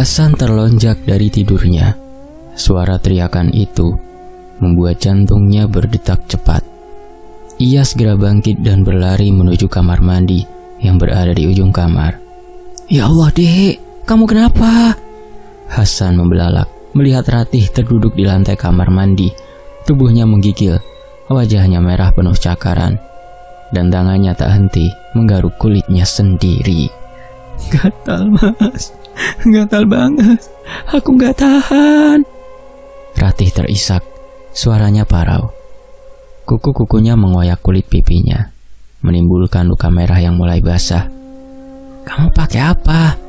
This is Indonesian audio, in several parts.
Hasan terlonjak dari tidurnya. Suara teriakan itu membuat jantungnya berdetak cepat. Ia segera bangkit dan berlari menuju kamar mandi yang berada di ujung kamar. "Ya Allah, Dek, kamu kenapa?" Hasan membelalak melihat Ratih terduduk di lantai kamar mandi. Tubuhnya menggigil, wajahnya merah penuh cakaran, dan tangannya tak henti menggaruk kulitnya sendiri. "Gatal, Mas. Gatal banget. Aku gak tahan." Ratih terisak, suaranya parau. Kuku-kukunya mengoyak kulit pipinya, menimbulkan luka merah yang mulai basah. "Kamu pakai apa?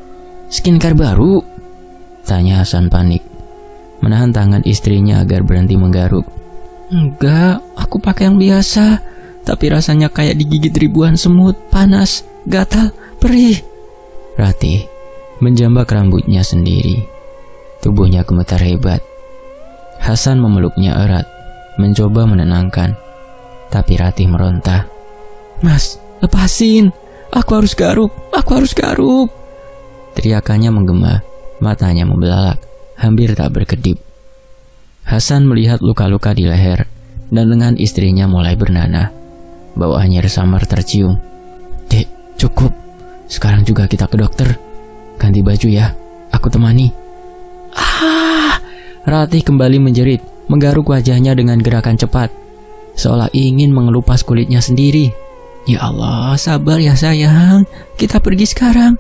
Skincare baru?" tanya Hasan panik, menahan tangan istrinya agar berhenti menggaruk. "Enggak, aku pakai yang biasa, tapi rasanya kayak digigit ribuan semut, panas, gatal, perih." Ratih menjambak rambutnya sendiri. Tubuhnya gemetar hebat. Hasan memeluknya erat, mencoba menenangkan. Tapi Ratih meronta. "Mas, lepasin. Aku harus garuk. Aku harus garuk." Teriakannya menggema, matanya membelalak, hampir tak berkedip. Hasan melihat luka-luka di leher dan lengan istrinya mulai bernanah. Bau anyir samar tercium. "Dek, cukup. Sekarang juga kita ke dokter. Ganti baju ya, aku temani." "Ah!" Ratih kembali menjerit, menggaruk wajahnya dengan gerakan cepat, seolah ingin mengelupas kulitnya sendiri. "Ya Allah, sabar ya sayang. Kita pergi sekarang."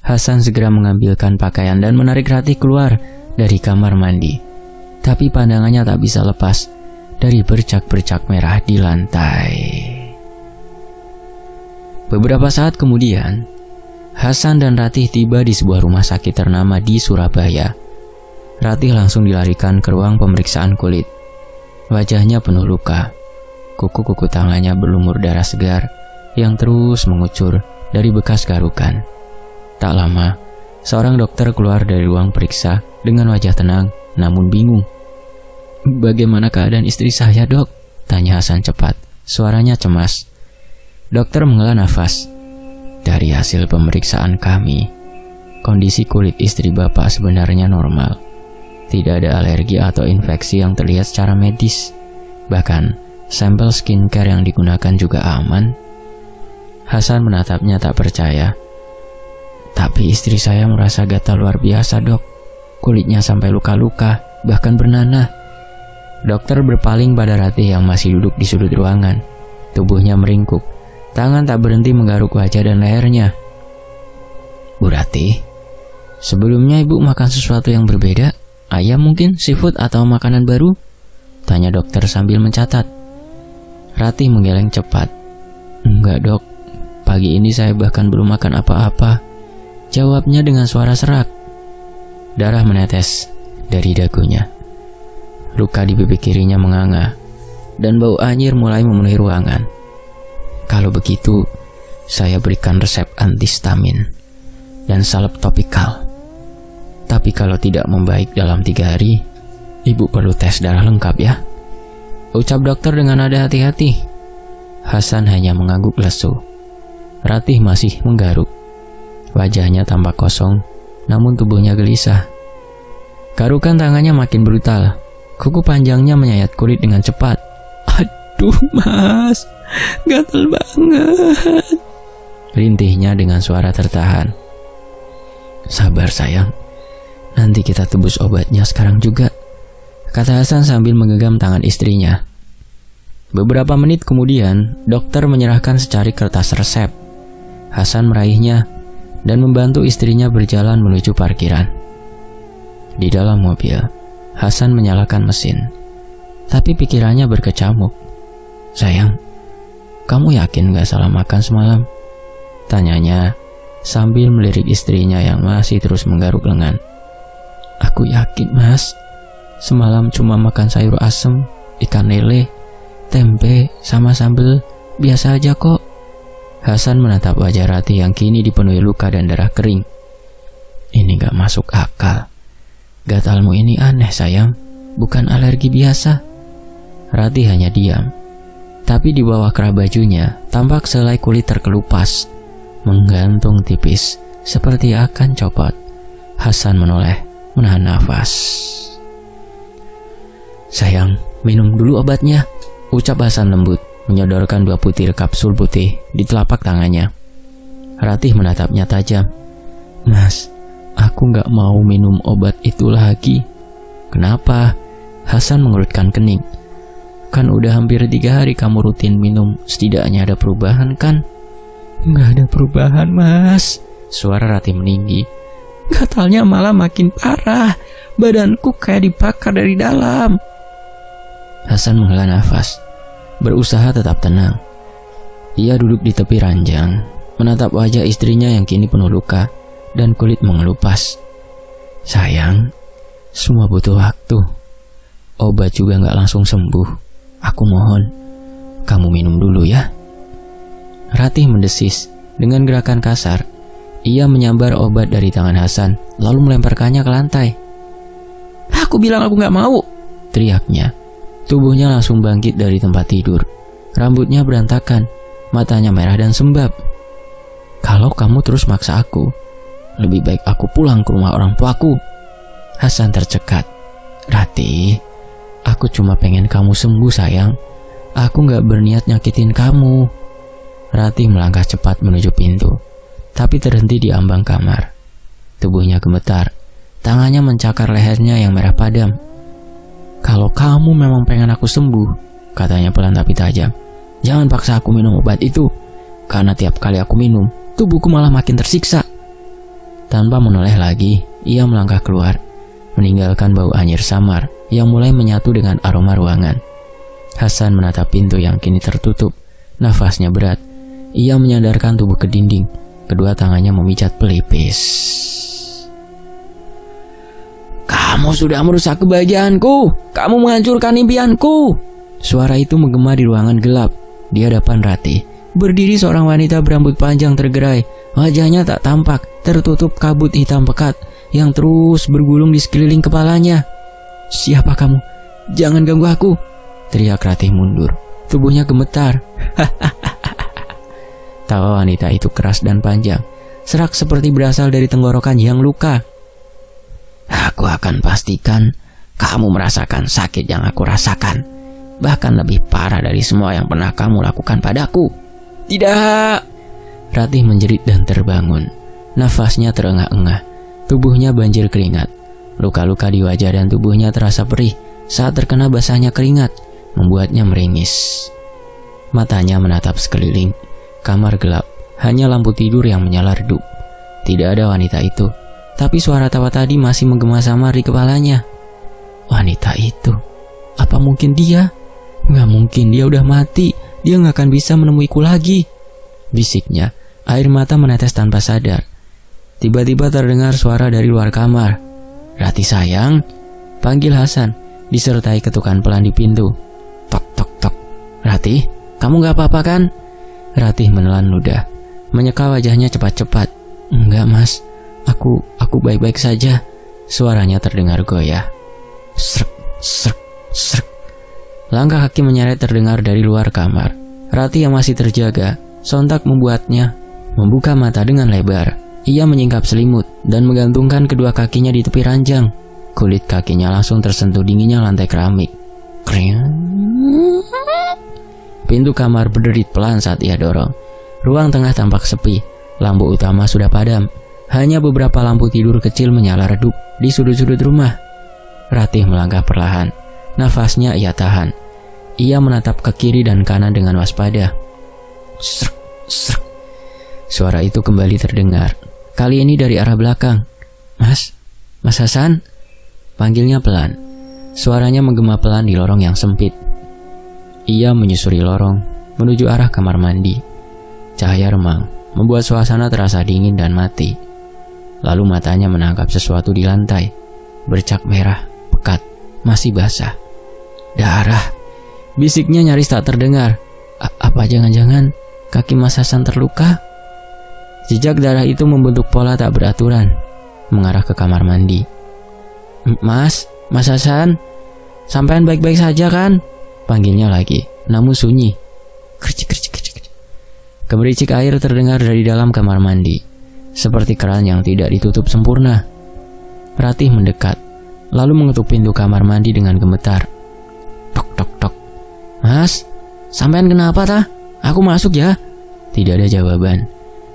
Hasan segera mengambilkan pakaian dan menarik Ratih keluar dari kamar mandi. Tapi pandangannya tak bisa lepas dari bercak-bercak merah di lantai. Beberapa saat kemudian, Hasan dan Ratih tiba di sebuah rumah sakit ternama di Surabaya. Ratih langsung dilarikan ke ruang pemeriksaan kulit. Wajahnya penuh luka. Kuku-kuku tangannya berlumur darah segar yang terus mengucur dari bekas garukan. Tak lama, seorang dokter keluar dari ruang periksa dengan wajah tenang namun bingung. "Bagaimana keadaan istri saya, Dok?" tanya Hasan cepat. Suaranya cemas. Dokter menghela nafas. "Dari hasil pemeriksaan kami, kondisi kulit istri Bapak sebenarnya normal. Tidak ada alergi atau infeksi yang terlihat secara medis. Bahkan, sampel skincare yang digunakan juga aman." Hasan menatapnya tak percaya. "Tapi istri saya merasa gatal luar biasa, Dok. Kulitnya sampai luka-luka, bahkan bernanah." Dokter berpaling pada Ratih yang masih duduk di sudut ruangan. Tubuhnya meringkuk, tangan tak berhenti menggaruk wajah dan lehernya. "Bu Ratih, sebelumnya Ibu makan sesuatu yang berbeda? Ayam mungkin, seafood atau makanan baru?" tanya dokter sambil mencatat. Ratih menggeleng cepat. "Enggak, Dok. Pagi ini saya bahkan belum makan apa-apa," jawabnya dengan suara serak. Darah menetes dari dagunya. Luka di pipi kirinya menganga, dan bau anyir mulai memenuhi ruangan. "Kalau begitu, saya berikan resep antihistamin dan salep topikal. Tapi kalau tidak membaik dalam 3 hari, Ibu perlu tes darah lengkap ya," ucap dokter dengan nada hati-hati. Hasan hanya mengangguk lesu. Ratih masih menggaruk. Wajahnya tampak kosong, namun tubuhnya gelisah. Garukan tangannya makin brutal. Kuku panjangnya menyayat kulit dengan cepat. "Aduh, Mas, gatal banget," rintihnya dengan suara tertahan. "Sabar sayang, nanti kita tebus obatnya sekarang juga," kata Hasan sambil menggenggam tangan istrinya. Beberapa menit kemudian, dokter menyerahkan secari kertas resep. Hasan meraihnya dan membantu istrinya berjalan menuju parkiran. Di dalam mobil, Hasan menyalakan mesin, tapi pikirannya berkecamuk. "Sayang, kamu yakin gak salah makan semalam?" tanyanya sambil melirik istrinya yang masih terus menggaruk lengan. "Aku yakin, Mas. Semalam cuma makan sayur asem, ikan lele, tempe, sama sambal, biasa aja kok." Hasan menatap wajah Ratih yang kini dipenuhi luka dan darah kering. "Ini gak masuk akal. Gatalmu ini aneh sayang, bukan alergi biasa." Ratih hanya diam. Tapi di bawah kerah bajunya tampak selai kulit terkelupas, menggantung tipis seperti akan copot. Hasan menoleh, menahan nafas. "Sayang, minum dulu obatnya," ucap Hasan lembut, menyodorkan 2 butir kapsul putih di telapak tangannya. Ratih menatapnya tajam. "Mas, aku gak mau minum obat itu lagi." "Kenapa?" Hasan mengerutkan kening. "Kan udah hampir 3 hari kamu rutin minum, setidaknya ada perubahan kan?" "Gak ada perubahan, Mas." Suara Ratih meninggi. "Gatalnya malah makin parah. Badanku kayak dibakar dari dalam." Hasan menghela nafas, berusaha tetap tenang. Ia duduk di tepi ranjang, menatap wajah istrinya yang kini penuh luka dan kulit mengelupas. "Sayang, semua butuh waktu. Obat juga gak langsung sembuh. Aku mohon, kamu minum dulu ya." Ratih mendesis. Dengan gerakan kasar, ia menyambar obat dari tangan Hasan, lalu melemparkannya ke lantai. "Aku bilang aku gak mau!" teriaknya. Tubuhnya langsung bangkit dari tempat tidur. Rambutnya berantakan, matanya merah dan sembab. "Kalau kamu terus maksa aku, lebih baik aku pulang ke rumah orang tuaku." Hasan tercekat. "Ratih, aku cuma pengen kamu sembuh sayang. Aku gak berniat nyakitin kamu." Ratih melangkah cepat menuju pintu, tapi terhenti di ambang kamar. Tubuhnya gemetar, tangannya mencakar lehernya yang merah padam. "Kalau kamu memang pengen aku sembuh," katanya pelan tapi tajam, "jangan paksa aku minum obat itu. Karena tiap kali aku minum, tubuhku malah makin tersiksa." Tanpa menoleh lagi, ia melangkah keluar, meninggalkan bau anyir samar yang mulai menyatu dengan aroma ruangan. Hasan menatap pintu yang kini tertutup. Nafasnya berat. Ia menyandarkan tubuh ke dinding. Kedua tangannya memijat pelipis. "Kamu sudah merusak kebahagiaanku. Kamu menghancurkan impianku." Suara itu menggema di ruangan gelap. Di hadapan Ratih berdiri seorang wanita berambut panjang tergerai. Wajahnya tak tampak, tertutup kabut hitam pekat yang terus bergulung di sekeliling kepalanya. "Siapa kamu? Jangan ganggu aku!" teriak Ratih mundur. Tubuhnya gemetar. Tawa wanita itu keras dan panjang, serak seperti berasal dari tenggorokan yang luka. "Aku akan pastikan kamu merasakan sakit yang aku rasakan, bahkan lebih parah dari semua yang pernah kamu lakukan padaku." "Tidak!" Ratih menjerit dan terbangun. Nafasnya terengah-engah, tubuhnya banjir keringat. Luka-luka di wajah dan tubuhnya terasa perih saat terkena basahnya keringat, membuatnya meringis. Matanya menatap sekeliling. Kamar gelap, hanya lampu tidur yang menyala redup. Tidak ada wanita itu, tapi suara tawa tadi masih menggema samar di kepalanya. Wanita itu, apa mungkin dia? Gak mungkin, dia udah mati. Dia gak akan bisa menemuiku lagi, bisiknya. Air mata menetes tanpa sadar. Tiba-tiba terdengar suara dari luar kamar. "Ratih sayang," panggil Hasan, disertai ketukan pelan di pintu. Tok tok tok. "Ratih, kamu gak apa-apa kan?" Ratih menelan ludah, menyeka wajahnya cepat-cepat. "Enggak mas, aku baik-baik saja." Suaranya terdengar goyah. Srek, srek, srek. Langkah kaki menyeret terdengar dari luar kamar. Ratih yang masih terjaga sontak membuatnya membuka mata dengan lebar. Ia menyingkap selimut dan menggantungkan kedua kakinya di tepi ranjang. Kulit kakinya langsung tersentuh dinginnya lantai keramik. Kring. Pintu kamar berderit pelan saat ia dorong. Ruang tengah tampak sepi. Lampu utama sudah padam. Hanya beberapa lampu tidur kecil menyala redup di sudut-sudut rumah. Ratih melangkah perlahan. Nafasnya ia tahan. Ia menatap ke kiri dan kanan dengan waspada. Srek, srek. Suara itu kembali terdengar. Kali ini dari arah belakang. Mas Hasan? Panggilnya pelan. Suaranya menggema pelan di lorong yang sempit. Ia menyusuri lorong menuju arah kamar mandi. Cahaya remang membuat suasana terasa dingin dan mati. Lalu matanya menangkap sesuatu di lantai. Bercak merah, pekat, masih basah. Darah. Bisiknya nyaris tak terdengar. Apa jangan-jangan kaki Mas Hasan terluka? Jejak darah itu membentuk pola tak beraturan, mengarah ke kamar mandi. Mas Hasan, sampean baik-baik saja kan? Panggilnya lagi, namun sunyi. Kercik, kercik, kercik. Gemericik air terdengar dari dalam kamar mandi, seperti keran yang tidak ditutup sempurna. Ratih mendekat, lalu mengetuk pintu kamar mandi dengan gemetar. Tok tok tok. Mas, sampean kenapa tah? Aku masuk ya. Tidak ada jawaban.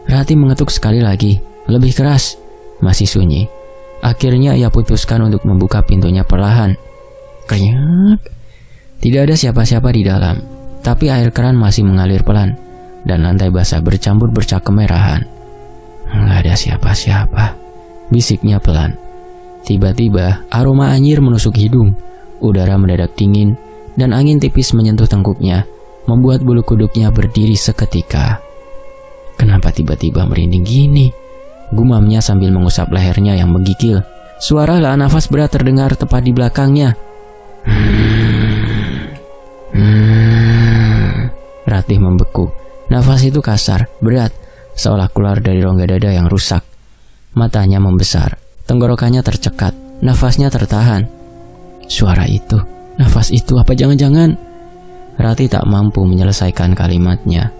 Ratih mengetuk sekali lagi, lebih keras. Masih sunyi. Akhirnya ia putuskan untuk membuka pintunya perlahan. Kenyak. Tidak ada siapa-siapa di dalam, tapi air keran masih mengalir pelan, dan lantai basah bercampur bercak kemerahan. Nggak ada siapa-siapa, bisiknya pelan. Tiba-tiba aroma anyir menusuk hidung, udara mendadak dingin, dan angin tipis menyentuh tengkuknya, membuat bulu kuduknya berdiri seketika. Kenapa tiba-tiba merinding gini? Gumamnya sambil mengusap lehernya yang menggigil. Suara hela nafas berat terdengar tepat di belakangnya. Ratih membeku. Nafas itu kasar, berat, seolah keluar dari rongga dada yang rusak. Matanya membesar, tenggorokannya tercekat, nafasnya tertahan. Suara itu, nafas itu, apa jangan-jangan? Ratih tak mampu menyelesaikan kalimatnya.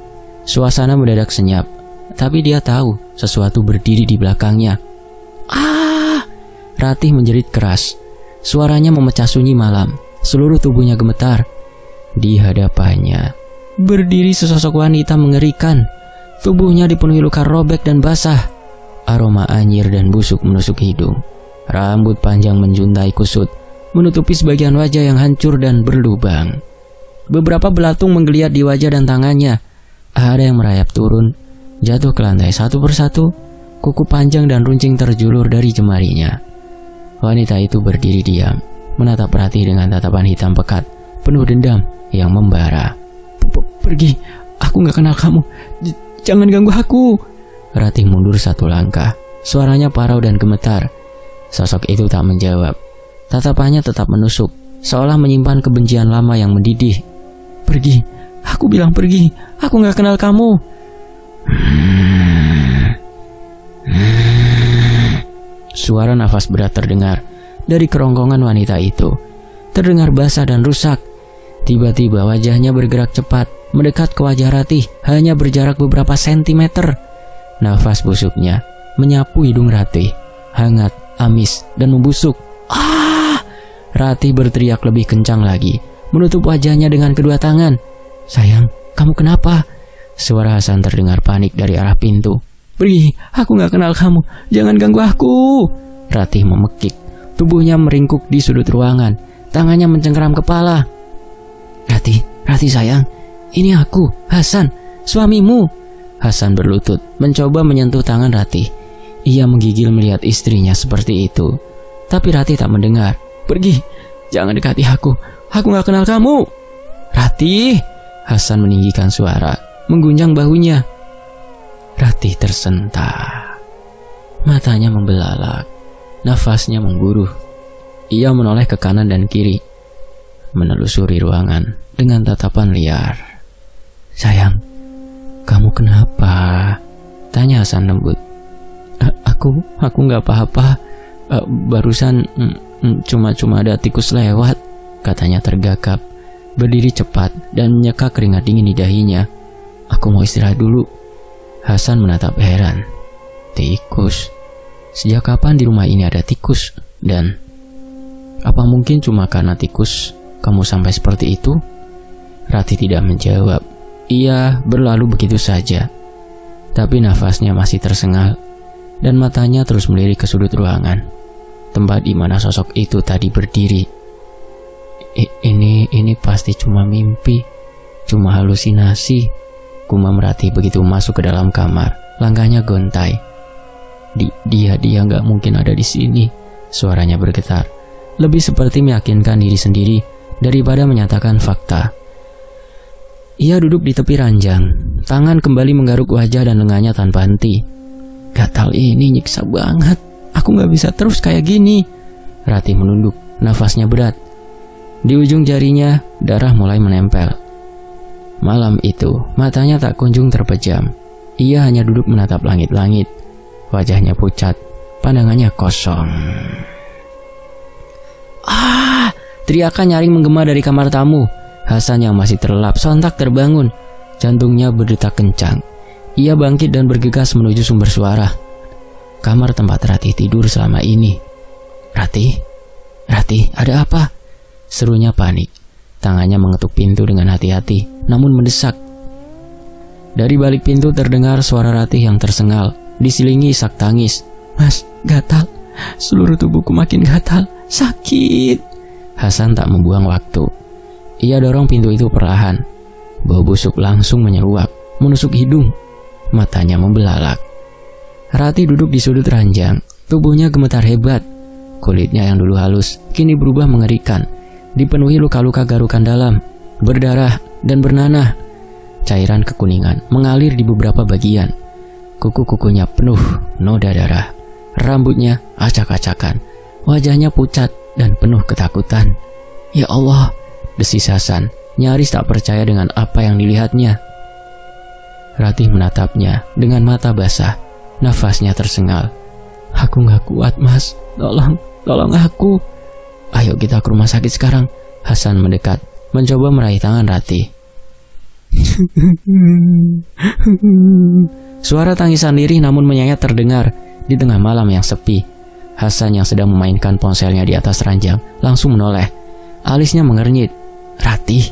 Suasana mendadak senyap, tapi dia tahu sesuatu berdiri di belakangnya. Ah! Ratih menjerit keras. Suaranya memecah sunyi malam. Seluruh tubuhnya gemetar. Di hadapannya berdiri sesosok wanita mengerikan. Tubuhnya dipenuhi luka robek dan basah. Aroma anyir dan busuk menusuk hidung. Rambut panjang menjuntai kusut, menutupi sebagian wajah yang hancur dan berlubang. Beberapa belatung menggeliat di wajah dan tangannya. Ada yang merayap turun, jatuh ke lantai satu persatu. Kuku panjang dan runcing terjulur dari jemarinya. Wanita itu berdiri diam, menatap Ratih dengan tatapan hitam pekat, penuh dendam yang membara. Pergi, aku gak kenal kamu. Jangan ganggu aku. Ratih mundur satu langkah. Suaranya parau dan gemetar. Sosok itu tak menjawab. Tatapannya tetap menusuk, seolah menyimpan kebencian lama yang mendidih. Pergi, aku bilang pergi. Aku gak kenal kamu. Suara nafas berat terdengar dari kerongkongan wanita itu. Terdengar basah dan rusak. Tiba-tiba wajahnya bergerak cepat, mendekat ke wajah Ratih, hanya berjarak beberapa sentimeter. Nafas busuknya menyapu hidung Ratih, hangat, amis, dan membusuk. Ah! Ratih berteriak lebih kencang lagi, menutup wajahnya dengan kedua tangan. Sayang, kamu kenapa? Suara Hasan terdengar panik dari arah pintu. Pergi, aku gak kenal kamu. Jangan ganggu aku. Ratih memekik. Tubuhnya meringkuk di sudut ruangan. Tangannya mencengkeram kepala. Ratih sayang, ini aku, Hasan, suamimu. Hasan berlutut, mencoba menyentuh tangan Ratih. Ia menggigil melihat istrinya seperti itu. Tapi Ratih tak mendengar. Pergi, jangan dekati aku gak kenal kamu. Ratih, Hasan meninggikan suara, mengguncang bahunya. Ratih tersentak. Matanya membelalak, nafasnya mengguruh. Ia menoleh ke kanan dan kiri, menelusuri ruangan dengan tatapan liar. Sayang, kamu kenapa? Tanya Hasan lembut. Aku gak apa-apa. Barusan cuma ada tikus lewat, katanya tergagap, berdiri cepat dan menyeka keringat dingin di dahinya. Aku mau istirahat dulu. Hasan menatap heran. Tikus? Sejak kapan di rumah ini ada tikus? Dan apa mungkin cuma karena tikus kamu sampai seperti itu? Ratih tidak menjawab. Ia berlalu begitu saja. Tapi nafasnya masih tersengal dan matanya terus melirik ke sudut ruangan, tempat di mana sosok itu tadi berdiri. Ini pasti cuma mimpi, cuma halusinasi. Gumam Ratih begitu masuk ke dalam kamar. Langkahnya gontai. Dia nggak mungkin ada di sini. Suaranya bergetar, lebih seperti meyakinkan diri sendiri daripada menyatakan fakta. Ia duduk di tepi ranjang. Tangan kembali menggaruk wajah dan lengannya tanpa henti. Gatal ini nyiksa banget. Aku nggak bisa terus kayak gini. Ratih menunduk, nafasnya berat. Di ujung jarinya, darah mulai menempel. Malam itu, matanya tak kunjung terpejam. Ia hanya duduk menatap langit-langit. Wajahnya pucat, pandangannya kosong. Ah! Teriakan nyaring menggema dari kamar tamu. Hasan yang masih terlelap sontak terbangun. Jantungnya berdetak kencang. Ia bangkit dan bergegas menuju sumber suara. Kamar tempat Ratih tidur selama ini. Ratih, Ratih, ada apa? Serunya panik. Tangannya mengetuk pintu dengan hati-hati, namun mendesak. Dari balik pintu terdengar suara Ratih yang tersengal, diselingi isak tangis. Mas, gatal. Seluruh tubuhku makin gatal. Sakit. Hasan tak membuang waktu. Ia dorong pintu itu perlahan. Bau busuk langsung menyeruak, menusuk hidung. Matanya membelalak. Ratih duduk di sudut ranjang. Tubuhnya gemetar hebat. Kulitnya yang dulu halus, kini berubah mengerikan. Dipenuhi luka-luka garukan dalam, berdarah dan bernanah. Cairan kekuningan mengalir di beberapa bagian. Kuku-kukunya penuh noda darah. Rambutnya acak-acakan. Wajahnya pucat dan penuh ketakutan. Ya Allah, desis Hasan, nyaris tak percaya dengan apa yang dilihatnya. Ratih menatapnya dengan mata basah. Nafasnya tersengal. Aku gak kuat, Mas. Tolong aku. Ayo kita ke rumah sakit sekarang. Hasan mendekat, mencoba meraih tangan Ratih. Suara tangisan lirih namun menyayat terdengar di tengah malam yang sepi. Hasan yang sedang memainkan ponselnya di atas ranjang langsung menoleh. Alisnya mengernyit. Ratih,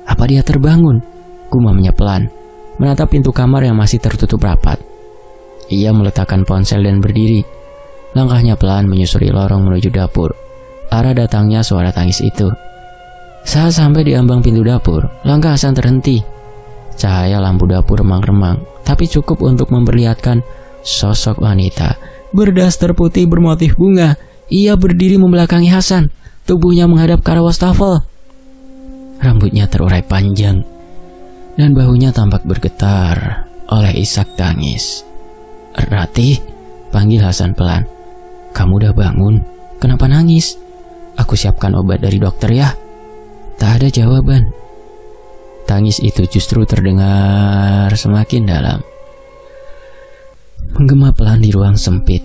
apa dia terbangun? Gumamnya pelan, menatap pintu kamar yang masih tertutup rapat. Ia meletakkan ponsel dan berdiri. Langkahnya pelan menyusuri lorong menuju dapur. Arah datangnya suara tangis itu. Saat sampai di ambang pintu dapur, langkah Hasan terhenti. Cahaya lampu dapur remang-remang, tapi cukup untuk memperlihatkan sosok wanita berdaster putih bermotif bunga. Ia berdiri membelakangi Hasan, tubuhnya menghadap ke arah wastafel. Rambutnya terurai panjang, dan bahunya tampak bergetar oleh isak tangis. Ratih, panggil Hasan pelan. Kamu udah bangun? Kenapa nangis? Aku siapkan obat dari dokter ya. Tak ada jawaban. Tangis itu justru terdengar semakin dalam, menggema pelan di ruang sempit.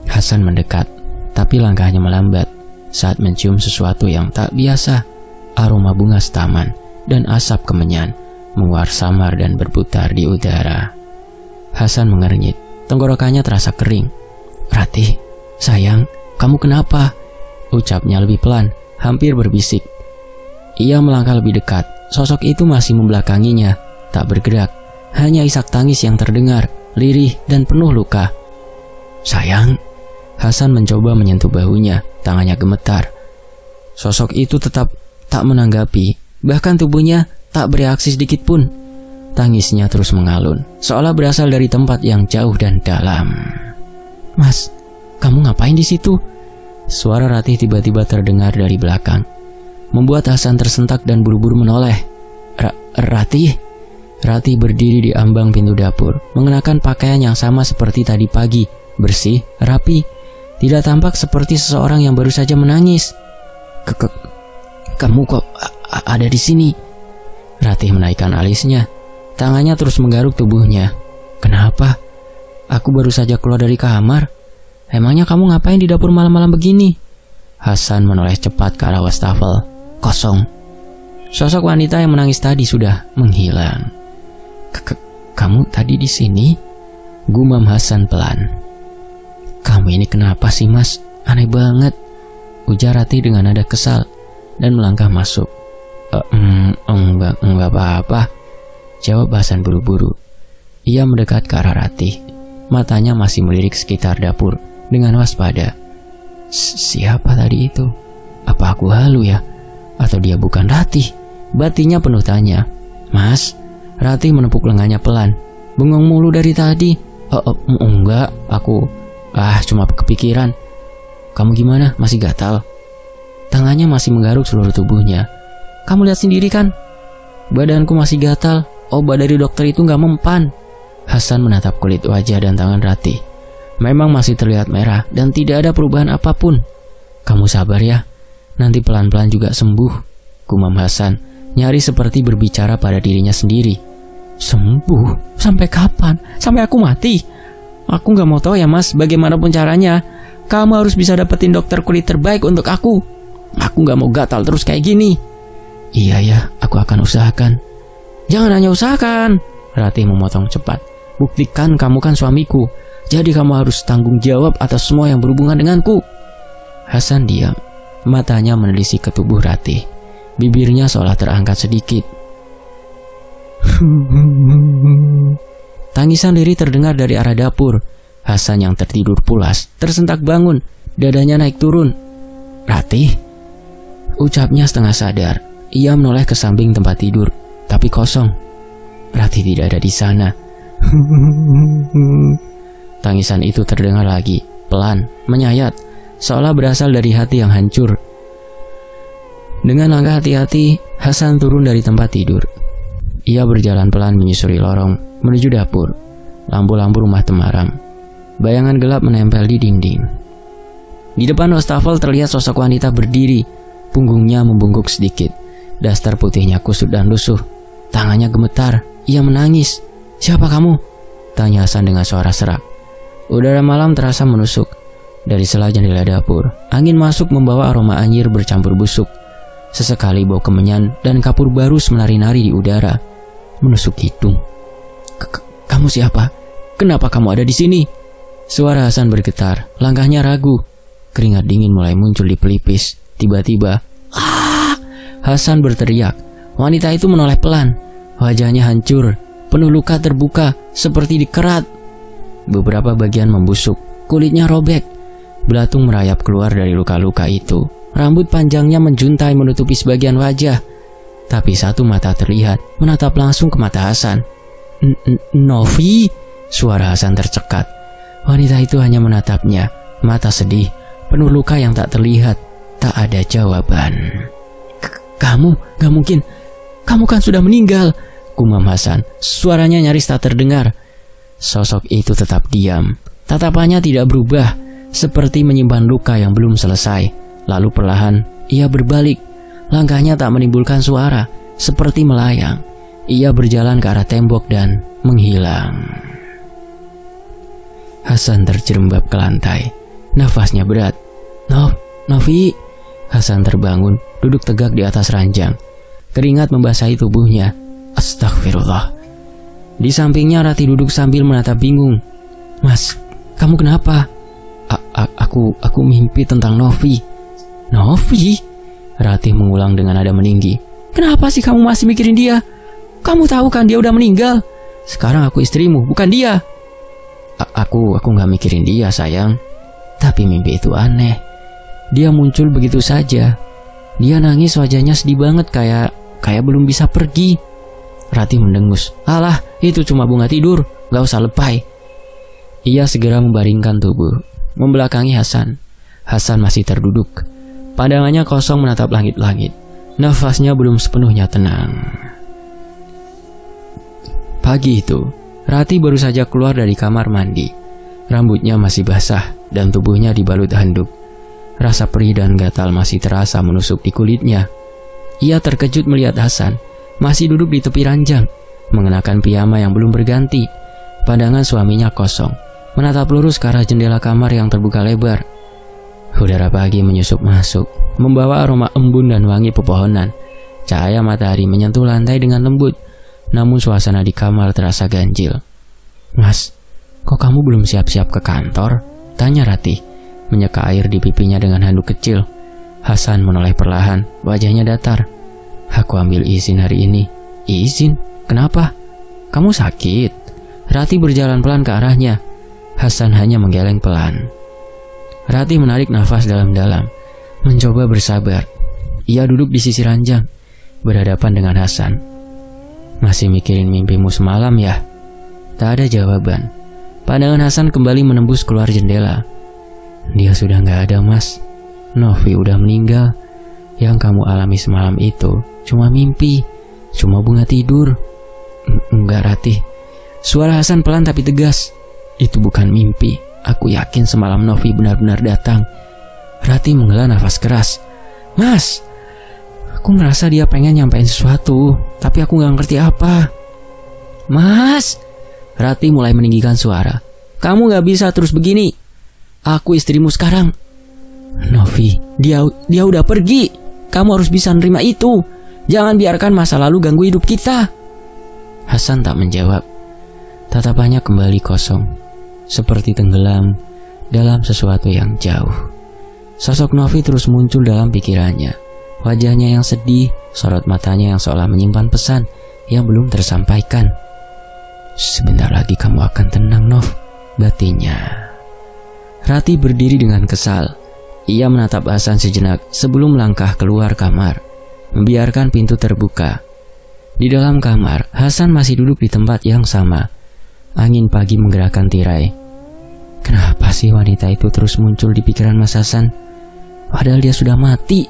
Hasan mendekat, tapi langkahnya melambat saat mencium sesuatu yang tak biasa. Aroma bunga setaman dan asap kemenyan menguar samar dan berputar di udara. Hasan mengernyit, tenggorokannya terasa kering. Ratih, sayang, kamu kenapa? Ucapnya lebih pelan, hampir berbisik. Ia melangkah lebih dekat. Sosok itu masih membelakanginya, tak bergerak. Hanya isak tangis yang terdengar, lirih dan penuh luka. Sayang, Hasan mencoba menyentuh bahunya, tangannya gemetar. Sosok itu tetap tak menanggapi, bahkan tubuhnya tak bereaksi sedikit pun. Tangisnya terus mengalun, seolah berasal dari tempat yang jauh dan dalam. Mas, kamu ngapain di situ? Suara Ratih tiba-tiba terdengar dari belakang, membuat Hasan tersentak dan buru-buru menoleh. Ratih? Ratih berdiri di ambang pintu dapur, mengenakan pakaian yang sama seperti tadi pagi, bersih, rapi. Tidak tampak seperti seseorang yang baru saja menangis. Kamu kok ada di sini? Ratih menaikkan alisnya. Tangannya terus menggaruk tubuhnya. Kenapa? Aku baru saja keluar dari kamar. Emangnya kamu ngapain di dapur malam-malam begini? Hasan menoleh cepat ke arah wastafel. Kosong. Sosok wanita yang menangis tadi sudah menghilang. Kamu tadi di sini? Gumam Hasan pelan. Kamu ini kenapa sih, Mas? Aneh banget. Ujar Ratih dengan nada kesal dan melangkah masuk. Enggak apa-apa, jawab Hasan buru-buru. Ia mendekat ke arah Ratih. Matanya masih melirik sekitar dapur dengan waspada. Siapa tadi itu? Apa aku halu ya? Atau dia bukan Ratih? Batinnya penuh tanya. Mas, Ratih menepuk lengannya pelan. Bengong mulu dari tadi. Enggak, aku cuma kepikiran. Kamu gimana? Masih gatal? Tangannya masih menggaruk seluruh tubuhnya. Kamu lihat sendiri kan? Badanku masih gatal. Obat dari dokter itu gak mempan. Hasan menatap kulit wajah dan tangan Ratih. Memang masih terlihat merah dan tidak ada perubahan apapun. Kamu sabar ya, nanti pelan-pelan juga sembuh, gumam Hasan, nyaris seperti berbicara pada dirinya sendiri. Sembuh? Sampai kapan? Sampai aku mati? Aku gak mau tahu ya, Mas, bagaimanapun caranya. Kamu harus bisa dapetin dokter kulit terbaik untuk aku. Aku gak mau gatal terus kayak gini. Iya ya, aku akan usahakan. Jangan hanya usahakan, Ratih memotong cepat. Buktikan kamu kan suamiku. Jadi kamu harus tanggung jawab atas semua yang berhubungan denganku. Hasan diam, matanya menelisik ke tubuh Ratih. Bibirnya seolah terangkat sedikit. Tangisan Riri terdengar dari arah dapur. Hasan yang tertidur pulas tersentak bangun, dadanya naik turun. "Ratih?" ucapnya setengah sadar. Ia menoleh ke samping tempat tidur, tapi kosong. Ratih tidak ada di sana. Tangisan itu terdengar lagi, pelan, menyayat, seolah berasal dari hati yang hancur. Dengan langkah hati-hati, Hasan turun dari tempat tidur. Ia berjalan pelan menyusuri lorong menuju dapur. Lampu-lampu rumah temaram. Bayangan gelap menempel di dinding. Di depan wastafel terlihat sosok wanita berdiri. Punggungnya membungkuk sedikit. Daster putihnya kusut dan lusuh. Tangannya gemetar. Ia menangis. "Siapa kamu?" tanya Hasan dengan suara serak. Udara malam terasa menusuk. Dari sela jendela dapur, angin masuk membawa aroma anyir bercampur busuk. Sesekali bau kemenyan dan kapur barus menari-nari di udara, menusuk hidung. "Kamu siapa? Kenapa kamu ada di sini?" Suara Hasan bergetar, langkahnya ragu. Keringat dingin mulai muncul di pelipis. Tiba-tiba, "Ah!" Hasan berteriak. Wanita itu menoleh pelan. Wajahnya hancur, penuh luka terbuka, seperti dikerat. Beberapa bagian membusuk, kulitnya robek. Belatung merayap keluar dari luka-luka itu. Rambut panjangnya menjuntai menutupi sebagian wajah. Tapi satu mata terlihat, menatap langsung ke mata Hasan. "Novi?" Suara Hasan tercekat. Wanita itu hanya menatapnya, mata sedih, penuh luka yang tak terlihat. Tak ada jawaban. Kamu gak mungkin. Kamu kan sudah meninggal," gumam Hasan. Suaranya nyaris tak terdengar. Sosok itu tetap diam. Tatapannya tidak berubah, seperti menyimpan luka yang belum selesai. Lalu perlahan, ia berbalik. Langkahnya tak menimbulkan suara, seperti melayang. Ia berjalan ke arah tembok dan menghilang. Hasan terjerembab ke lantai. Nafasnya berat. Novi." Hasan terbangun, duduk tegak di atas ranjang. Keringat membasahi tubuhnya. Astagfirullah. Di sampingnya Ratih duduk sambil menatap bingung. "Mas, kamu kenapa?" Aku mimpi tentang Novi." "Novi?" Ratih mengulang dengan nada meninggi. "Kenapa sih kamu masih mikirin dia? Kamu tahu kan dia udah meninggal. Sekarang aku istrimu, bukan dia." Aku gak mikirin dia, sayang. Tapi mimpi itu aneh. Dia muncul begitu saja. Dia nangis, wajahnya sedih banget, kayak belum bisa pergi." Ratih mendengus. "Alah, itu cuma bunga tidur, gak usah lebay." Ia segera membaringkan tubuh, membelakangi Hasan. Hasan masih terduduk. Pandangannya kosong menatap langit-langit. Nafasnya belum sepenuhnya tenang. Pagi itu, Ratih baru saja keluar dari kamar mandi. Rambutnya masih basah dan tubuhnya dibalut handuk. Rasa perih dan gatal masih terasa menusuk di kulitnya. Ia terkejut melihat Hasan masih duduk di tepi ranjang, mengenakan piyama yang belum berganti. Pandangan suaminya kosong, menatap lurus ke arah jendela kamar yang terbuka lebar. Udara pagi menyusup masuk, membawa aroma embun dan wangi pepohonan. Cahaya matahari menyentuh lantai dengan lembut. Namun suasana di kamar terasa ganjil. "Mas, kok kamu belum siap-siap ke kantor?" tanya Ratih, menyeka air di pipinya dengan handuk kecil. Hasan menoleh perlahan, wajahnya datar. "Aku ambil izin hari ini." "Izin? Kenapa? Kamu sakit?" Ratih berjalan pelan ke arahnya. Hasan hanya menggeleng pelan. Ratih menarik nafas dalam-dalam, mencoba bersabar. Ia duduk di sisi ranjang, berhadapan dengan Hasan. "Masih mikirin mimpimu semalam ya?" Tak ada jawaban. Pandangan Hasan kembali menembus keluar jendela. "Dia sudah gak ada, Mas. Novi udah meninggal. Yang kamu alami semalam itu cuma mimpi, cuma bunga tidur." "Enggak, Ratih." Suara Hasan pelan tapi tegas. "Itu bukan mimpi. Aku yakin semalam Novi benar-benar datang." Ratih menghela nafas keras. "Mas, aku merasa dia pengen nyampein sesuatu, tapi aku gak ngerti apa." "Mas!" Ratih mulai meninggikan suara. "Kamu gak bisa terus begini. Aku istrimu sekarang." "Novi, dia udah pergi. Kamu harus bisa nerima itu. Jangan biarkan masa lalu ganggu hidup kita." Hasan tak menjawab. Tatapannya kembali kosong, seperti tenggelam dalam sesuatu yang jauh. Sosok Novi terus muncul dalam pikirannya. Wajahnya yang sedih, sorot matanya yang seolah menyimpan pesan yang belum tersampaikan. "Sebentar lagi kamu akan tenang, Nov," batinnya. Ratih berdiri dengan kesal. Ia menatap Hasan sejenak sebelum melangkah keluar kamar, membiarkan pintu terbuka. Di dalam kamar, Hasan masih duduk di tempat yang sama. Angin pagi menggerakkan tirai. Kenapa sih wanita itu terus muncul di pikiran Mas Hasan? Padahal dia sudah mati.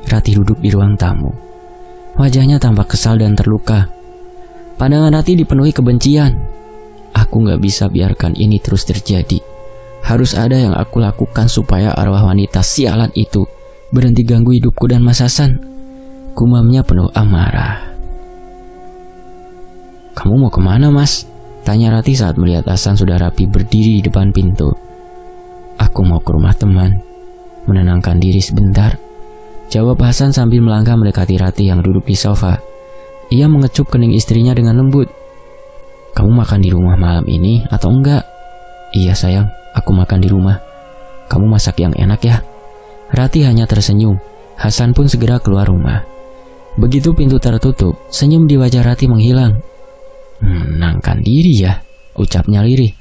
Ratih duduk di ruang tamu. Wajahnya tampak kesal dan terluka. Pandangan Ratih dipenuhi kebencian. Aku gak bisa biarkan ini terus terjadi. Harus ada yang aku lakukan supaya arwah wanita sialan itu berhenti ganggu hidupku dan Mas Hasan. Gumamnya penuh amarah. "Kamu mau kemana, Mas?" tanya Ratih saat melihat Hasan sudah rapi berdiri di depan pintu. "Aku mau ke rumah teman, menenangkan diri sebentar," jawab Hasan sambil melangkah mendekati Ratih yang duduk di sofa. Ia mengecup kening istrinya dengan lembut. "Kamu makan di rumah malam ini atau enggak?" "Iya sayang, aku makan di rumah. Kamu masak yang enak ya." Ratih hanya tersenyum. Hasan pun segera keluar rumah. Begitu pintu tertutup, senyum di wajah Ratih menghilang. "Menenangkan diri ya," ucapnya lirih.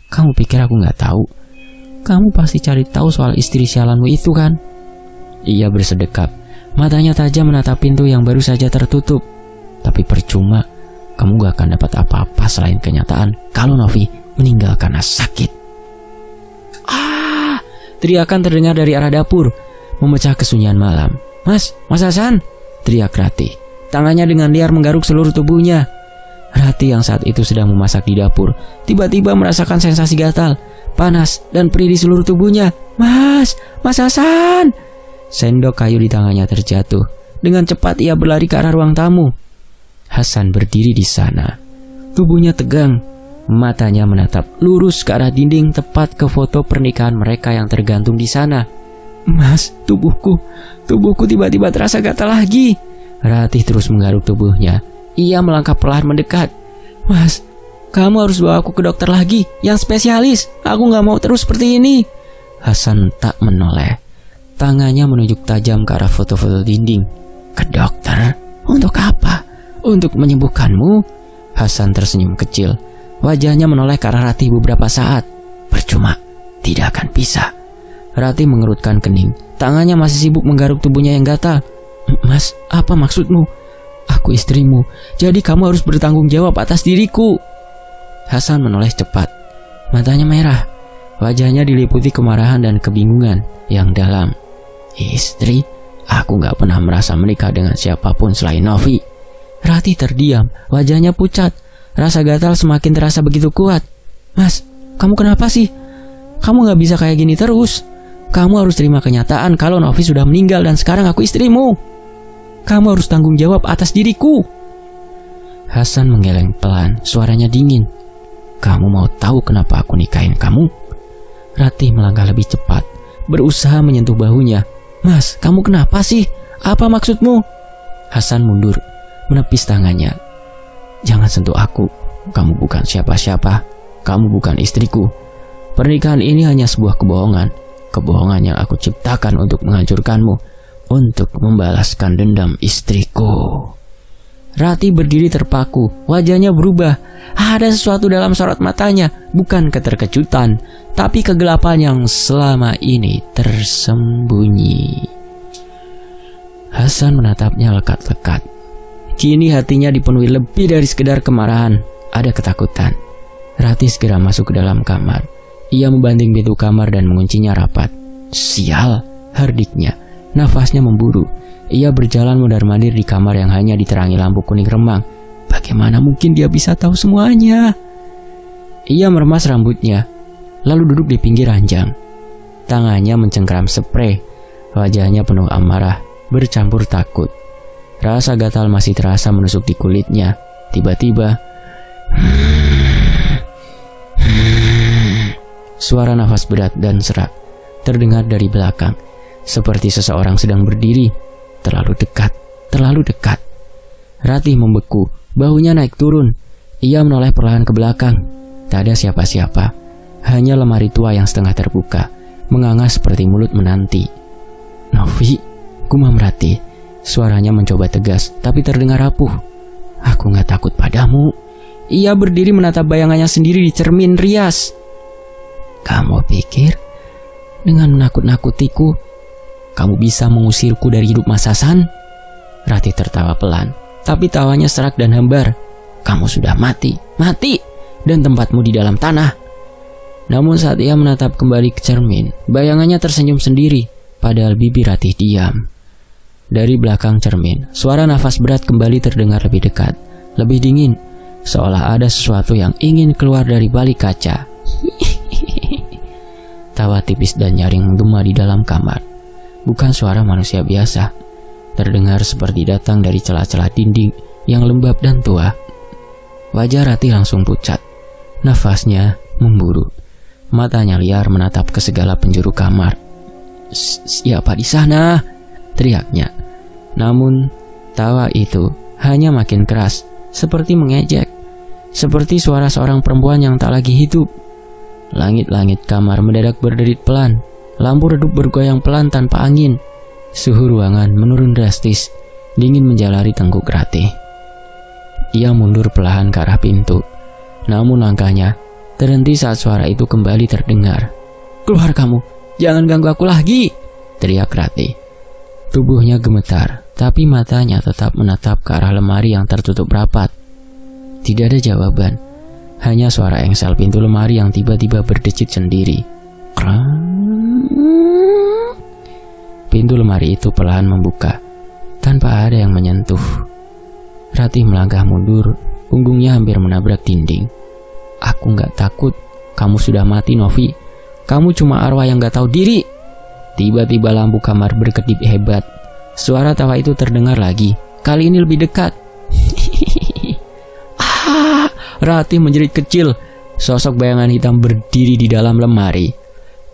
"Kamu pikir aku nggak tahu? Kamu pasti cari tahu soal istri sialanmu itu kan?" Ia bersedekap, matanya tajam menatap pintu yang baru saja tertutup. "Tapi percuma, kamu gak akan dapat apa-apa selain kenyataan kalau Novi meninggal karena sakit." "Ah!" teriakan terdengar dari arah dapur, memecah kesunyian malam. Mas Hasan!" teriak Ratih. Tangannya dengan liar menggaruk seluruh tubuhnya. Ratih yang saat itu sedang memasak di dapur, tiba-tiba merasakan sensasi gatal, panas, dan perih di seluruh tubuhnya. Mas Hasan!" Sendok kayu di tangannya terjatuh. Dengan cepat ia berlari ke arah ruang tamu. Hasan berdiri di sana. Tubuhnya tegang. Matanya menatap lurus ke arah dinding tepat ke foto pernikahan mereka yang tergantung di sana. "Mas, tubuhku tiba-tiba terasa gatal lagi." Ratih terus menggaruk tubuhnya. Ia melangkah perlahan mendekat. "Mas, kamu harus bawa aku ke dokter lagi, yang spesialis. Aku gak mau terus seperti ini." Hasan tak menoleh. Tangannya menunjuk tajam ke arah foto-foto dinding. "Ke dokter? Untuk apa? Untuk menyembuhkanmu?" Hasan tersenyum kecil. Wajahnya menoleh ke arah Ratih beberapa saat. "Percuma, tidak akan bisa." Ratih mengerutkan kening. Tangannya masih sibuk menggaruk tubuhnya yang gatal. "Mas, apa maksudmu? Aku istrimu, jadi kamu harus bertanggung jawab atas diriku." Hasan menoleh cepat. Matanya merah. Wajahnya diliputi kemarahan dan kebingungan yang dalam. "Istri? Aku gak pernah merasa menikah dengan siapapun selain Novi." Ratih terdiam, wajahnya pucat. Rasa gatal semakin terasa begitu kuat. "Mas, kamu kenapa sih? Kamu gak bisa kayak gini terus. Kamu harus terima kenyataan kalau Novi sudah meninggal dan sekarang aku istrimu. Kamu harus tanggung jawab atas diriku." Hasan menggeleng pelan, suaranya dingin. "Kamu mau tahu kenapa aku nikahin kamu?" Ratih melangkah lebih cepat, berusaha menyentuh bahunya. "Mas, kamu kenapa sih? Apa maksudmu?" Hasan mundur, menepis tangannya. "Jangan sentuh aku. Kamu bukan siapa-siapa. Kamu bukan istriku. Pernikahan ini hanya sebuah kebohongan. Kebohongan yang aku ciptakan untuk menghancurkanmu, untuk membalaskan dendam istriku." Ratih berdiri terpaku, wajahnya berubah. Ada sesuatu dalam sorot matanya, bukan keterkejutan, tapi kegelapan yang selama ini tersembunyi. Hasan menatapnya lekat-lekat. Kini hatinya dipenuhi lebih dari sekedar kemarahan, ada ketakutan. Ratih segera masuk ke dalam kamar. Ia membanting pintu kamar dan menguncinya rapat. "Sial!" hardiknya. Nafasnya memburu. Ia berjalan mondar-mandir di kamar yang hanya diterangi lampu kuning remang. Bagaimana mungkin dia bisa tahu semuanya? Ia meremas rambutnya, lalu duduk di pinggir ranjang. Tangannya mencengkeram sprei. Wajahnya penuh amarah, bercampur takut. Rasa gatal masih terasa menusuk di kulitnya. Tiba-tiba, suara nafas berat dan serak terdengar dari belakang, seperti seseorang sedang berdiri. Terlalu dekat. Ratih membeku, bahunya naik turun. Ia menoleh perlahan ke belakang. Tak ada siapa-siapa, hanya lemari tua yang setengah terbuka. menganga seperti mulut menanti. "Novi," gumam Ratih. Suaranya mencoba tegas, tapi terdengar rapuh. "Aku gak takut padamu." Ia berdiri menatap bayangannya sendiri di cermin rias. "Kamu pikir dengan menakut-nakutiku, kamu bisa mengusirku dari hidup Mas Hasan?" Ratih tertawa pelan, tapi tawanya serak dan hambar. "Kamu sudah mati, dan tempatmu di dalam tanah." Namun saat ia menatap kembali ke cermin, bayangannya tersenyum sendiri, padahal bibir Ratih diam. Dari belakang cermin, suara nafas berat kembali terdengar lebih dekat, lebih dingin, seolah ada sesuatu yang ingin keluar dari balik kaca. Tawa tipis dan nyaring menggema di dalam kamar. Bukan suara manusia biasa, terdengar seperti datang dari celah-celah dinding yang lembab dan tua. Wajah Ratih langsung pucat, nafasnya memburu. Matanya liar menatap ke segala penjuru kamar. "Siapa di sana?" teriaknya. Namun tawa itu hanya makin keras, seperti mengejek, seperti suara seorang perempuan yang tak lagi hidup. Langit-langit kamar mendadak berderit pelan. Lampu redup bergoyang pelan tanpa angin. Suhu ruangan menurun drastis, dingin menjalari tengkuk Ratih. Ia mundur perlahan ke arah pintu. Namun langkahnya terhenti saat suara itu kembali terdengar. "Keluar kamu, jangan ganggu aku lagi!" teriak Ratih. Tubuhnya gemetar, tapi matanya tetap menatap ke arah lemari yang tertutup rapat. Tidak ada jawaban, hanya suara engsel pintu lemari yang tiba-tiba berdecit sendiri. Krang. Pintu lemari itu perlahan membuka, tanpa ada yang menyentuh. Ratih melangkah mundur, punggungnya hampir menabrak dinding. "Aku gak takut, kamu sudah mati Novi. Kamu cuma arwah yang gak tahu diri." Tiba-tiba lampu kamar berkedip hebat. Suara tawa itu terdengar lagi, kali ini lebih dekat. Ratih menjerit kecil. Sosok bayangan hitam berdiri di dalam lemari.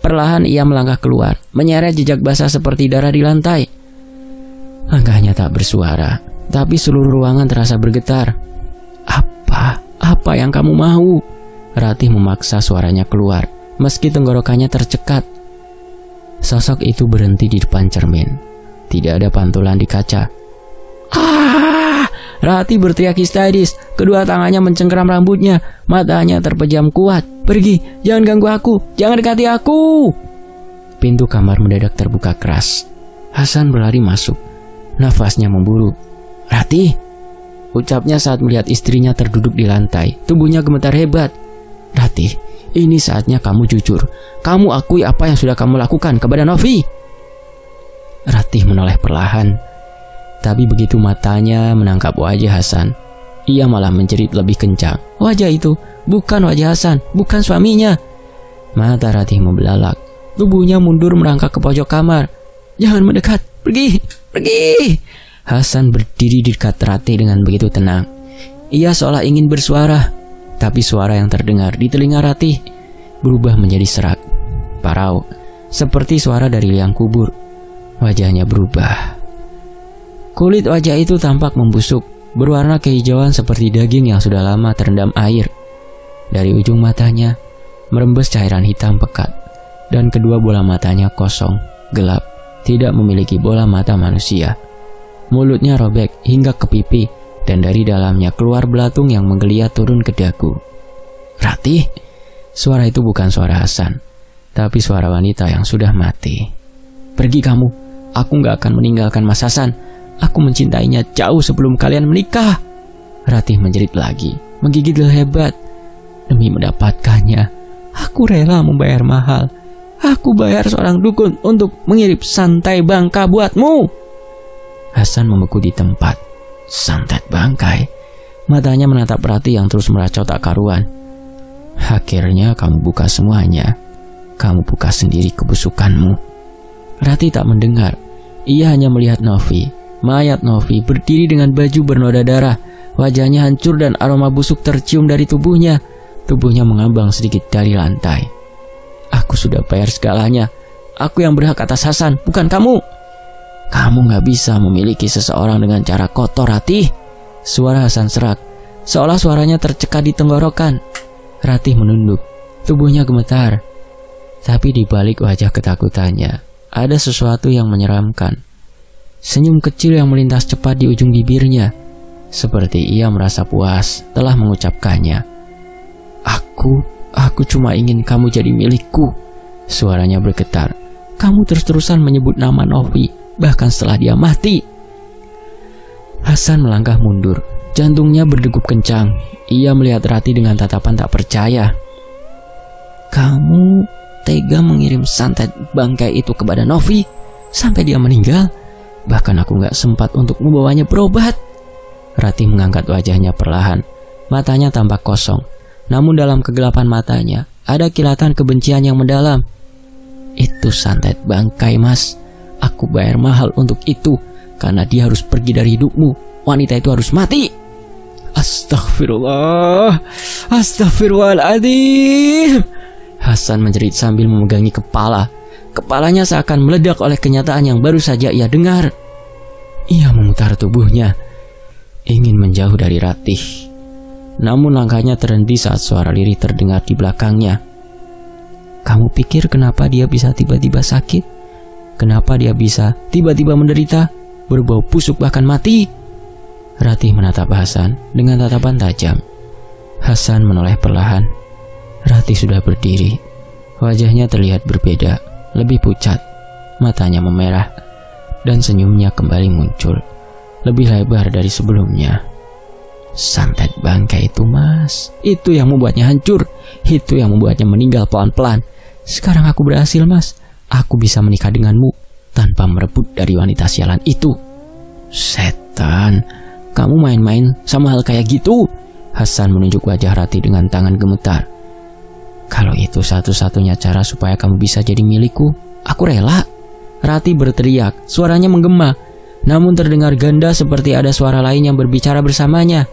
Perlahan ia melangkah keluar, menyeret jejak basah seperti darah di lantai. Langkahnya tak bersuara, tapi seluruh ruangan terasa bergetar. Apa yang kamu mau?" Ratih memaksa suaranya keluar, meski tenggorokannya tercekat. Sosok itu berhenti di depan cermin. Tidak ada pantulan di kaca. Ratih berteriak histeris. Kedua tangannya mencengkeram rambutnya, matanya terpejam kuat. "Pergi, jangan ganggu aku, jangan dekati aku!" Pintu kamar mendadak terbuka keras. Hasan berlari masuk. Nafasnya memburu. "Ratih!" ucapnya saat melihat istrinya terduduk di lantai. Tubuhnya gemetar hebat. "Ratih, ini saatnya kamu jujur. Kamu akui apa yang sudah kamu lakukan kepada Novi." Ratih menoleh perlahan. Tapi begitu matanya menangkap wajah Hasan, ia malah menjerit lebih kencang. Wajah itu bukan wajah Hasan, bukan suaminya. Mata Ratih membelalak. Tubuhnya mundur merangkak ke pojok kamar. "Jangan mendekat, pergi, pergi!" Hasan berdiri di dekat Ratih dengan begitu tenang. Ia seolah ingin bersuara, tapi suara yang terdengar di telinga Ratih berubah menjadi serak, parau, seperti suara dari liang kubur. Wajahnya berubah. Kulit wajah itu tampak membusuk, berwarna kehijauan seperti daging yang sudah lama terendam air. Dari ujung matanya merembes cairan hitam pekat, dan kedua bola matanya kosong, gelap, tidak memiliki bola mata manusia. Mulutnya robek hingga ke pipi, dan dari dalamnya keluar belatung yang menggeliat turun ke dagu. "Ratih!" Suara itu bukan suara Hasan, tapi suara wanita yang sudah mati. "Pergi kamu, aku gak akan meninggalkan Mas Hasan. Aku mencintainya jauh sebelum kalian menikah." Ratih menjerit lagi, menggigil hebat. "Demi mendapatkannya, aku rela membayar mahal. Aku bayar seorang dukun untuk mengirim santai bangka buatmu." Hasan membeku di tempat. Santet bangkai. Matanya menatap Ratih yang terus meracau tak karuan. "Akhirnya kamu buka semuanya. Kamu buka sendiri kebusukanmu." Ratih tak mendengar. Ia hanya melihat Novi, mayat Novi, berdiri dengan baju bernoda darah. Wajahnya hancur dan aroma busuk tercium dari tubuhnya. Tubuhnya mengambang sedikit dari lantai. "Aku sudah bayar segalanya. Aku yang berhak atas Hasan, bukan kamu." "Kamu gak bisa memiliki seseorang dengan cara kotor, Ratih." Suara Hasan serak, seolah suaranya tercekat di tenggorokan. Ratih menunduk, tubuhnya gemetar. Tapi di balik wajah ketakutannya, ada sesuatu yang menyeramkan. Senyum kecil yang melintas cepat di ujung bibirnya, seperti ia merasa puas telah mengucapkannya. Aku cuma ingin kamu jadi milikku. Suaranya bergetar. Kamu terus-terusan menyebut nama Novi, bahkan setelah dia mati. Hasan melangkah mundur. Jantungnya berdegup kencang. Ia melihat Ratih dengan tatapan tak percaya. Kamu tega mengirim santet bangkai itu kepada Novi sampai dia meninggal? Bahkan aku gak sempat untuk membawanya berobat. Ratih mengangkat wajahnya perlahan. Matanya tampak kosong. Namun dalam kegelapan matanya ada kilatan kebencian yang mendalam. Itu santet bangkai, Mas. Aku bayar mahal untuk itu, karena dia harus pergi dari hidupmu. Wanita itu harus mati. Astagfirullah. Astagfirullahaladzim. Hasan menjerit sambil memegangi kepala. Kepalanya seakan meledak oleh kenyataan yang baru saja ia dengar. Ia memutar tubuhnya, ingin menjauh dari Ratih. Namun langkahnya terhenti saat suara lirih terdengar di belakangnya. Kamu pikir kenapa dia bisa tiba-tiba sakit? Kenapa dia bisa tiba-tiba menderita, berbau busuk bahkan mati? Ratih menatap Hasan dengan tatapan tajam. Hasan menoleh perlahan. Ratih sudah berdiri. Wajahnya terlihat berbeda, lebih pucat. Matanya memerah, dan senyumnya kembali muncul, lebih lebar dari sebelumnya. Santet bangkai itu, Mas. Itu yang membuatnya hancur. Itu yang membuatnya meninggal pelan-pelan. Sekarang aku berhasil, Mas. Aku bisa menikah denganmu tanpa merebut dari wanita sialan itu. Setan, kamu main-main sama hal kayak gitu? Hasan menunjuk wajah Ratih dengan tangan gemetar. Kalau itu satu-satunya cara supaya kamu bisa jadi milikku, aku rela. Ratih berteriak, suaranya menggema. Namun terdengar ganda seperti ada suara lain yang berbicara bersamanya.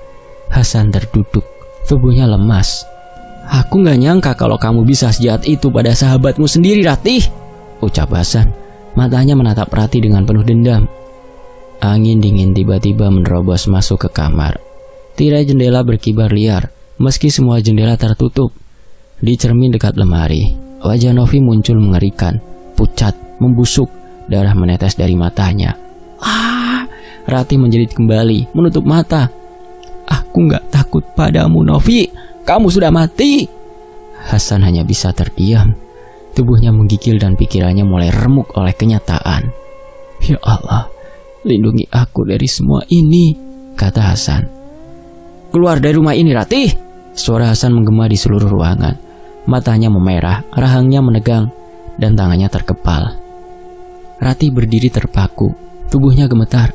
Hasan terduduk, tubuhnya lemas. Aku gak nyangka kalau kamu bisa sejahat itu pada sahabatmu sendiri, Ratih, ucap Hasan. Matanya menatap Ratih dengan penuh dendam. Angin dingin tiba-tiba menerobos masuk ke kamar. Tirai jendela berkibar liar, meski semua jendela tertutup. Di cermin dekat lemari, wajah Novi muncul mengerikan, pucat, membusuk, darah menetes dari matanya. Ratih menjerit kembali, menutup mata. Aku gak takut padamu, Novi. Kamu sudah mati. Hasan hanya bisa terdiam. Tubuhnya menggigil dan pikirannya mulai remuk oleh kenyataan. Ya Allah, lindungi aku dari semua ini, kata Hasan. Keluar dari rumah ini, Ratih. Suara Hasan menggema di seluruh ruangan. Matanya memerah, rahangnya menegang, dan tangannya terkepal. Ratih berdiri terpaku, tubuhnya gemetar,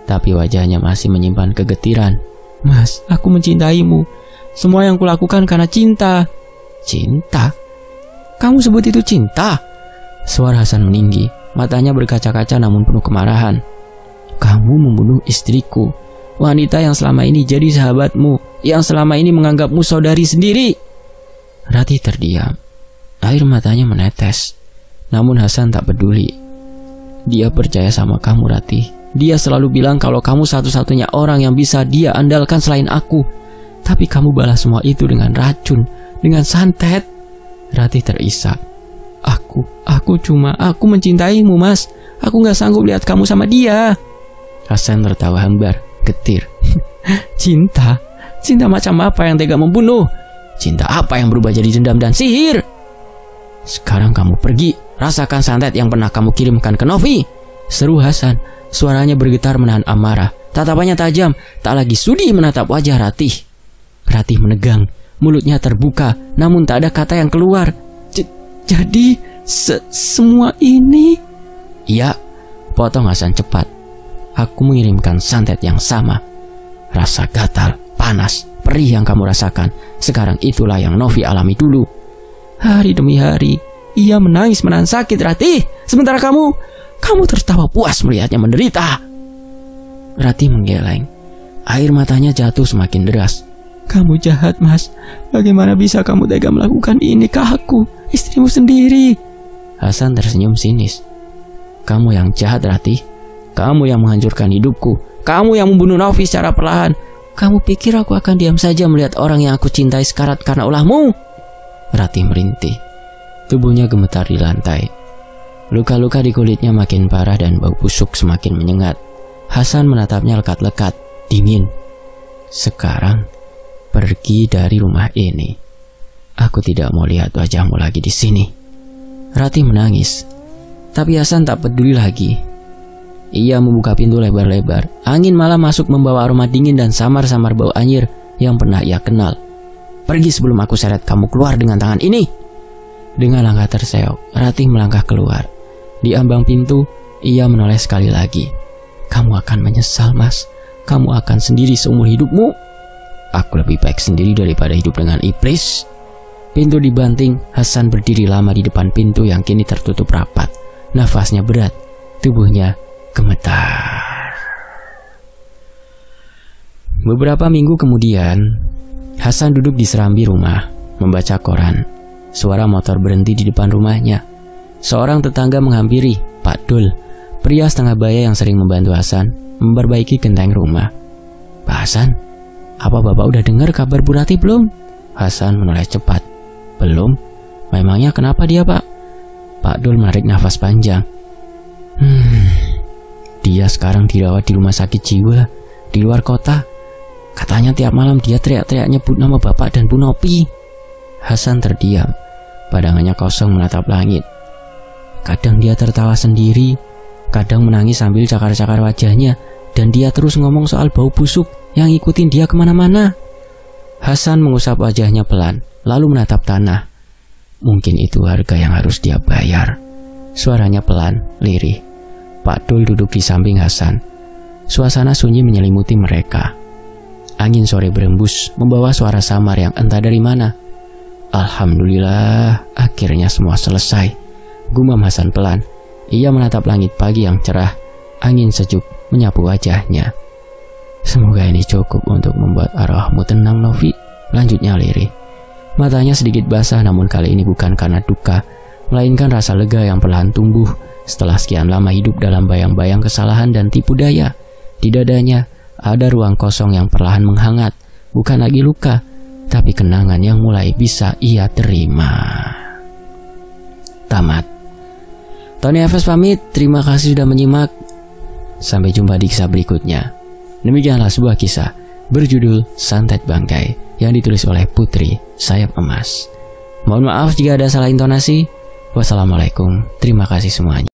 tapi wajahnya masih menyimpan kegetiran. Mas, aku mencintaimu. Semua yang kulakukan karena cinta. Cinta? Kamu sebut itu cinta? Suara Hasan meninggi, matanya berkaca-kaca namun penuh kemarahan. Kamu membunuh istriku, wanita yang selama ini jadi sahabatmu, yang selama ini menganggapmu saudari sendiri. Ratih terdiam. Air matanya menetes. Namun Hasan tak peduli. Dia percaya sama kamu, Ratih. Dia selalu bilang kalau kamu satu-satunya orang yang bisa dia andalkan selain aku. Tapi kamu balas semua itu dengan racun, dengan santet. Ratih terisak. Aku mencintaimu, Mas. Aku gak sanggup lihat kamu sama dia. Hasan tertawa hambar, getir. Cinta? Cinta macam apa yang tega membunuh? Cinta apa yang berubah jadi dendam dan sihir? Sekarang kamu pergi, rasakan santet yang pernah kamu kirimkan ke Novi, seru Hasan. Suaranya bergetar menahan amarah. Tatapannya tajam, tak lagi sudi menatap wajah Ratih. Ratih menegang, mulutnya terbuka, namun tak ada kata yang keluar. Jadi semua ini? Iya, potong Hasan cepat. Aku mengirimkan santet yang sama. Rasa gatal, panas, perih yang kamu rasakan, sekarang itulah yang Novi alami dulu. Hari demi hari, ia menangis menahan sakit, Ratih. Sementara kamu tertawa puas melihatnya menderita. Ratih menggeleng. Air matanya jatuh semakin deras. Kamu jahat, Mas. Bagaimana bisa kamu tega melakukan ini ke aku, istrimu sendiri? Hasan tersenyum sinis. Kamu yang jahat, Ratih. Kamu yang menghancurkan hidupku. Kamu yang membunuh Novi secara perlahan. Kamu pikir aku akan diam saja melihat orang yang aku cintai sekarat karena ulahmu? Ratih merintih. Tubuhnya gemetar di lantai. Luka-luka di kulitnya makin parah dan bau busuk semakin menyengat. Hasan menatapnya lekat-lekat, dingin. Sekarang, pergi dari rumah ini. Aku tidak mau lihat wajahmu lagi di sini. Ratih menangis. Tapi Hasan tak peduli lagi. Ia membuka pintu lebar-lebar. Angin malah masuk membawa aroma dingin dan samar-samar bau anyir yang pernah ia kenal. Pergi sebelum aku seret kamu keluar dengan tangan ini. Dengan langkah terseok, Ratih melangkah keluar. Di ambang pintu, ia menoleh sekali lagi. Kamu akan menyesal, Mas. Kamu akan sendiri seumur hidupmu. Aku lebih baik sendiri daripada hidup dengan iblis. Pintu dibanting, Hasan berdiri lama di depan pintu yang kini tertutup rapat. Nafasnya berat, tubuhnya gemetar. Beberapa minggu kemudian, Hasan duduk di serambi rumah, membaca koran. Suara motor berhenti di depan rumahnya. Seorang tetangga menghampiri, Pak Dul, pria setengah baya yang sering membantu Hasan memperbaiki genteng rumah. Pak Hasan, apa Bapak udah dengar kabar Bu Ratih belum? Hasan menoleh cepat. Belum? Memangnya kenapa dia, Pak? Pak Dul menarik nafas panjang. Dia sekarang dirawat di rumah sakit jiwa di luar kota. Katanya tiap malam dia teriak-teriak nyebut nama Bapak dan Bu Nopi. Hasan terdiam. Badangannya kosong menatap langit. Kadang dia tertawa sendiri, kadang menangis sambil cakar-cakar wajahnya, dan dia terus ngomong soal bau busuk yang ngikutin dia kemana-mana. Hasan mengusap wajahnya pelan, lalu menatap tanah. Mungkin itu harga yang harus dia bayar. Suaranya pelan, lirih. Pak Dul duduk di samping Hasan. Suasana sunyi menyelimuti mereka. Angin sore berembus, membawa suara samar yang entah dari mana. Alhamdulillah, akhirnya semua selesai. Gumam Hasan pelan. Ia menatap langit pagi yang cerah. Angin sejuk menyapu wajahnya. Semoga ini cukup untuk membuat arwahmu tenang, Novi. Lanjutnya lirih. Matanya sedikit basah, namun kali ini bukan karena duka, melainkan rasa lega yang perlahan tumbuh setelah sekian lama hidup dalam bayang-bayang kesalahan dan tipu daya. Di dadanya ada ruang kosong yang perlahan menghangat. Bukan lagi luka, tapi kenangan yang mulai bisa ia terima. Tamat. Tony Efes pamit, terima kasih sudah menyimak. Sampai jumpa di kisah berikutnya. Demikianlah sebuah kisah berjudul Santet Bangkai yang ditulis oleh Putri Sayap Emas. Mohon maaf jika ada salah intonasi. Wassalamualaikum, terima kasih semuanya.